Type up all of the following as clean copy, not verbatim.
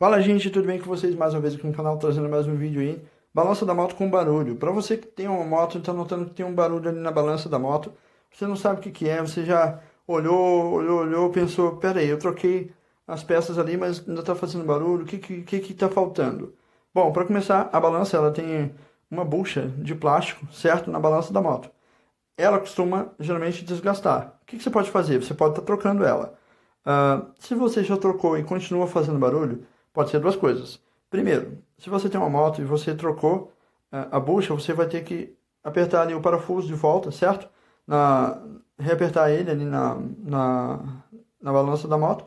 Fala, gente, tudo bem com vocês? Mais uma vez aqui no canal, trazendo mais um vídeo aí. Balança da moto com barulho. Para você que tem uma moto e tá notando que tem um barulho ali na balança da moto, você não sabe o que que é, você já olhou, pensou, pera aí, eu troquei as peças ali, mas ainda tá fazendo barulho, o que que tá faltando? Bom, para começar, a balança, ela tem uma bucha de plástico, certo? Na balança da moto. Ela costuma, geralmente, desgastar. O que que você pode fazer? Você pode estar trocando ela. Se você já trocou e continua fazendo barulho, pode ser duas coisas. Primeiro, se você tem uma moto e você trocou a bucha, você vai ter que apertar ali o parafuso de volta, certo? Reapertar ele ali na balança da moto.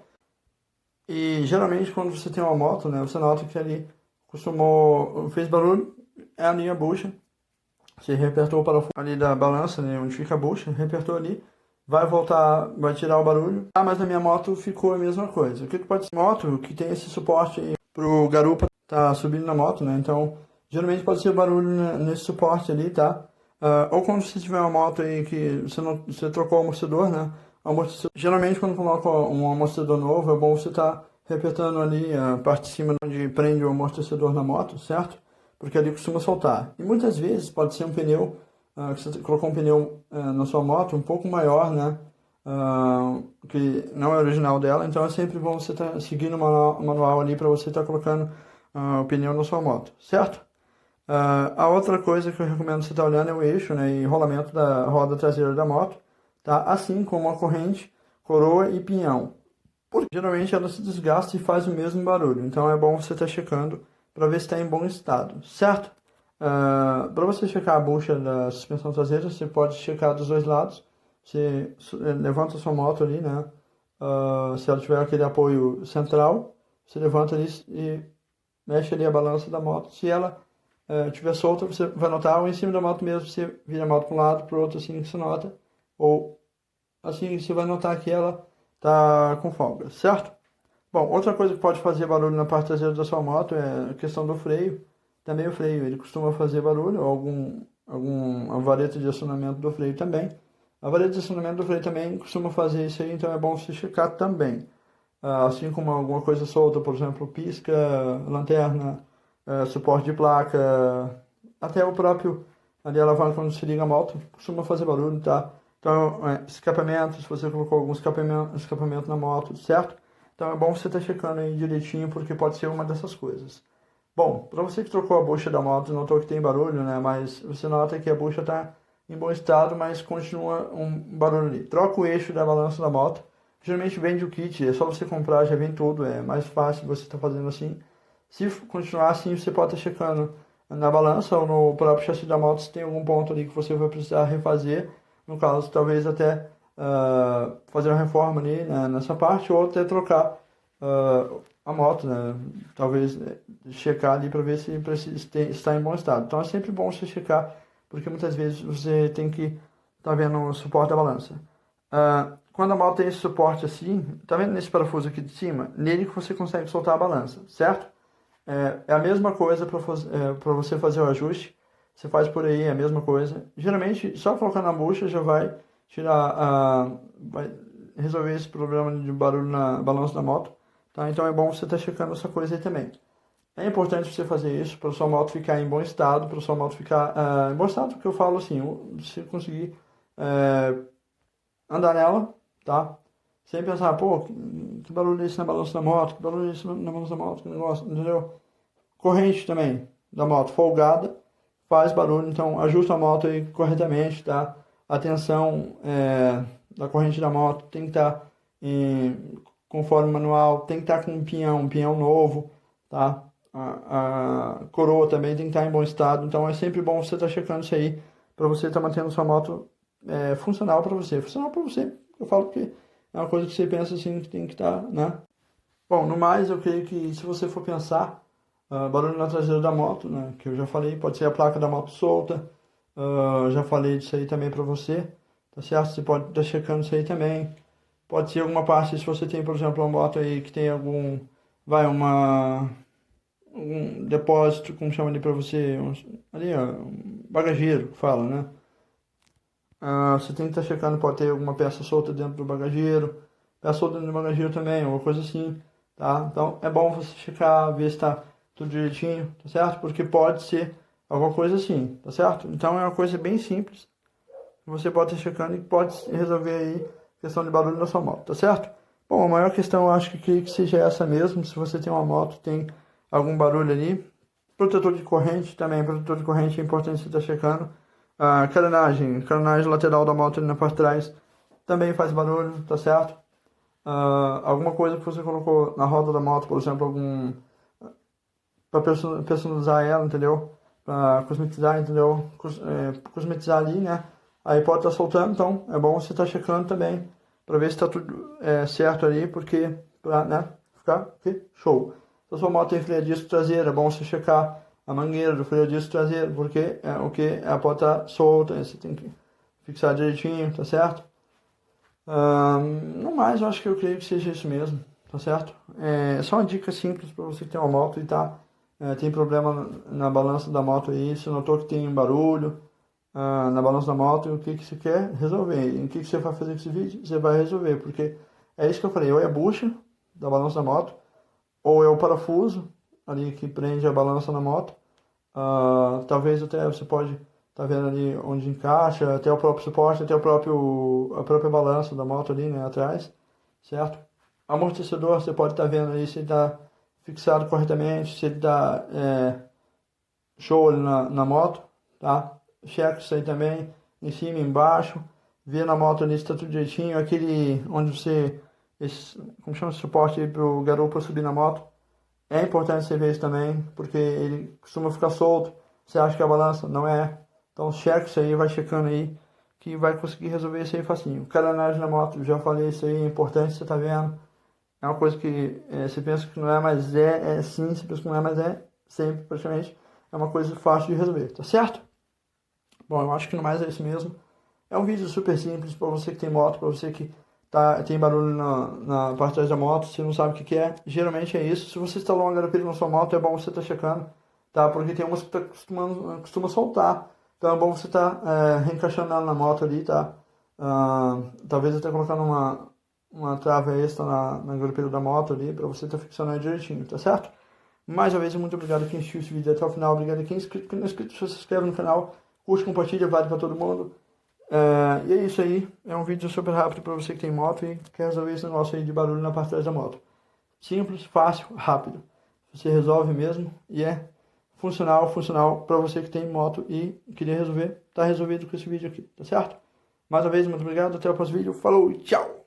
E geralmente quando você tem uma moto, né, você nota que ali fez barulho, é a linha bucha. Você reapertou o parafuso ali da balança, né, onde fica a bucha, reapertou ali, vai voltar, vai tirar o barulho. Ah, mas na minha moto ficou a mesma coisa. O que que pode ser? Moto que tem esse suporte aí pro garupa tá subindo na moto, né? Então, geralmente pode ser barulho nesse suporte ali, tá? Ou quando você tiver uma moto aí que você trocou o amortecedor, né? Geralmente quando coloca um amortecedor novo, é bom você estar reapertando ali a parte de cima onde prende o amortecedor na moto, certo? Porque ali costuma soltar. E muitas vezes pode ser um pneu, que você colocou um pneu na sua moto um pouco maior, né? Que não é original dela, então é sempre bom você estar seguindo o manual ali para você estar colocando o pneu na sua moto, certo? A outra coisa que eu recomendo você estar olhando é o eixo, né, e rolamento da roda traseira da moto, tá? Assim como a corrente, coroa e pinhão. Porque geralmente ela se desgasta e faz o mesmo barulho, então é bom você estar checando para ver se está em bom estado, certo? Para você checar a bucha da suspensão traseira, você pode checar dos dois lados. Você levanta a sua moto ali, né? Se ela tiver aquele apoio central, você levanta ali e mexe ali a balança da moto. Se ela estiver solta, você vai notar, ou em cima da moto mesmo, você vira a moto para um lado, para o outro, assim que você nota. Ou assim, você vai notar que ela tá com folga, certo? Bom, outra coisa que pode fazer barulho na parte traseira da sua moto é a questão do freio. Também o freio, ele costuma fazer barulho, ou a vareta de acionamento do freio também. A vareta de acionamento do freio também costuma fazer isso aí, então é bom você checar também. Assim como alguma coisa solta, por exemplo, pisca, lanterna, suporte de placa, até o próprio ali a alavanca quando se liga a moto, costuma fazer barulho, tá? Então, escapamento, se você colocou algum escapamento na moto, certo? Então é bom você estar checando aí direitinho, porque pode ser uma dessas coisas. Bom, para você que trocou a bucha da moto, notou que tem barulho, né? Mas você nota que a bucha está em bom estado, mas continua um barulho ali. Troca o eixo da balança da moto. Geralmente vende o kit, é só você comprar, já vem tudo, é mais fácil você estar fazendo assim. Se continuar assim, você pode estar checando na balança ou no próprio chassi da moto se tem algum ponto ali que você vai precisar refazer. No caso, talvez até fazer uma reforma ali, né, nessa parte, ou até trocar a moto, né? Talvez checar ali para ver se está em bom estado. Então é sempre bom você checar, porque muitas vezes você tem que estar vendo o suporte da balança. Quando a moto tem esse suporte assim, tá vendo nesse parafuso aqui de cima? Nele que você consegue soltar a balança, certo? É a mesma coisa para você fazer o ajuste. Você faz por aí, é a mesma coisa. Geralmente, só colocar na bucha já vai vai resolver esse problema de barulho na balança da moto, tá? Então é bom você estar checando essa coisa aí também. É importante você fazer isso para sua moto ficar em bom estado, para sua moto ficar em bom estado, porque eu falo assim, se conseguir andar nela, tá? Sem pensar, pô, que barulho é esse na balança da moto, que barulho é esse na balança da moto, que negócio, entendeu? Corrente também da moto folgada faz barulho, então ajusta a moto aí corretamente, tá? A tensão da corrente da moto tem que estar conforme o manual, tem que estar com um pinhão novo, tá? A coroa também tem que estar em bom estado, então é sempre bom você estar checando isso aí para você estar mantendo sua moto funcional para você. Funcional para você, eu falo que é uma coisa que você pensa assim que tem que estar, né? Bom, no mais, eu creio que se você for pensar, barulho na traseira da moto, né, que eu já falei, pode ser a placa da moto solta, já falei disso aí também para você, tá certo? Você pode estar checando isso aí também. Pode ser alguma parte, se você tem, por exemplo, uma moto aí que tem algum depósito, como chama ali para você, ali, ó, um bagageiro, que fala, né? Você tem que estar checando, pode ter alguma peça solta dentro do bagageiro, peça solta dentro do bagageiro também, uma coisa assim. tá? Então é bom você checar, ver se tá tudo direitinho, tá certo? Porque pode ser alguma coisa assim, tá certo? Então é uma coisa bem simples, você pode estar checando e pode resolver aí a questão de barulho na sua moto, tá certo? Bom, a maior questão eu acho que creio que seja essa mesmo, se você tem uma moto, tem algum barulho ali. Protetor de corrente também, protetor de corrente é importante você estar checando. A carenagem lateral da moto ali na parte de trás também faz barulho, tá certo? Alguma coisa que você colocou na roda da moto, por exemplo, para personalizar ela, entendeu? Para cosmetizar, entendeu? Cosmetizar ali, né? Aí pode estar soltando, então é bom você estar checando também para ver se está tudo certo ali, porque para, né, ficar show. Se a sua moto tem freio a disco traseiro, é bom você checar a mangueira do freio a disco traseiro, porque ela pode estar solta, você tem que fixar direitinho, tá certo? No mais, eu acho que eu creio que seja isso mesmo, tá certo? É só uma dica simples para você que tem uma moto e tem problema na balança da moto aí, você notou que tem um barulho na balança da moto, e o que que você quer resolver? E o que que você vai fazer com esse vídeo? Você vai resolver, porque é isso que eu falei, ou é a bucha da balança da moto, ou é o parafuso ali que prende a balança na moto. Talvez até você pode estar vendo ali onde encaixa, até o próprio suporte, até a própria balança da moto ali, né, atrás, certo? Amortecedor, você pode estar vendo ali se ele está fixado corretamente, se ele está show ali na moto, tá? Checa isso aí também, em cima e embaixo, vê na moto ali se está tudo direitinho, aquele onde como chama esse suporte aí pro garupa subir na moto, é importante você ver isso também, porque ele costuma ficar solto. Você acha que é a balança? Não é. Então checa isso aí, vai checando aí, que vai conseguir resolver isso aí facinho. Carenagem na moto, já falei isso aí, é importante, você tá vendo. É uma coisa que você pensa que não é, mas é sim, você pensa que não é, mas é sempre, praticamente. É uma coisa fácil de resolver, tá certo? Bom, eu acho que no mais é isso mesmo. É um vídeo super simples para você que tem moto, para você que tem barulho na parte de trás da moto, você não sabe o que que é. Geralmente é isso. Se você instalou uma garupeira na sua moto, é bom você estar checando, tá? Porque tem umas que costuma soltar. Então é bom você estar reencaixando ela na moto ali, tá? Talvez até colocando uma trava extra na garupeira da moto ali, para você estar fixando ela direitinho, tá certo? Mais uma vez, muito obrigado a quem assistiu esse vídeo até o final. Obrigado a quem é inscrito. Quem não é inscrito, se inscreve no canal, curte, compartilha, vale para todo mundo. E é isso aí, é um vídeo super rápido para você que tem moto e quer resolver esse negócio aí de barulho na parte de trás da moto. Simples, fácil, rápido. Você resolve mesmo e é funcional para você que tem moto e queria resolver. Tá resolvido com esse vídeo aqui, tá certo? Mais uma vez, muito obrigado, até o próximo vídeo, falou e tchau!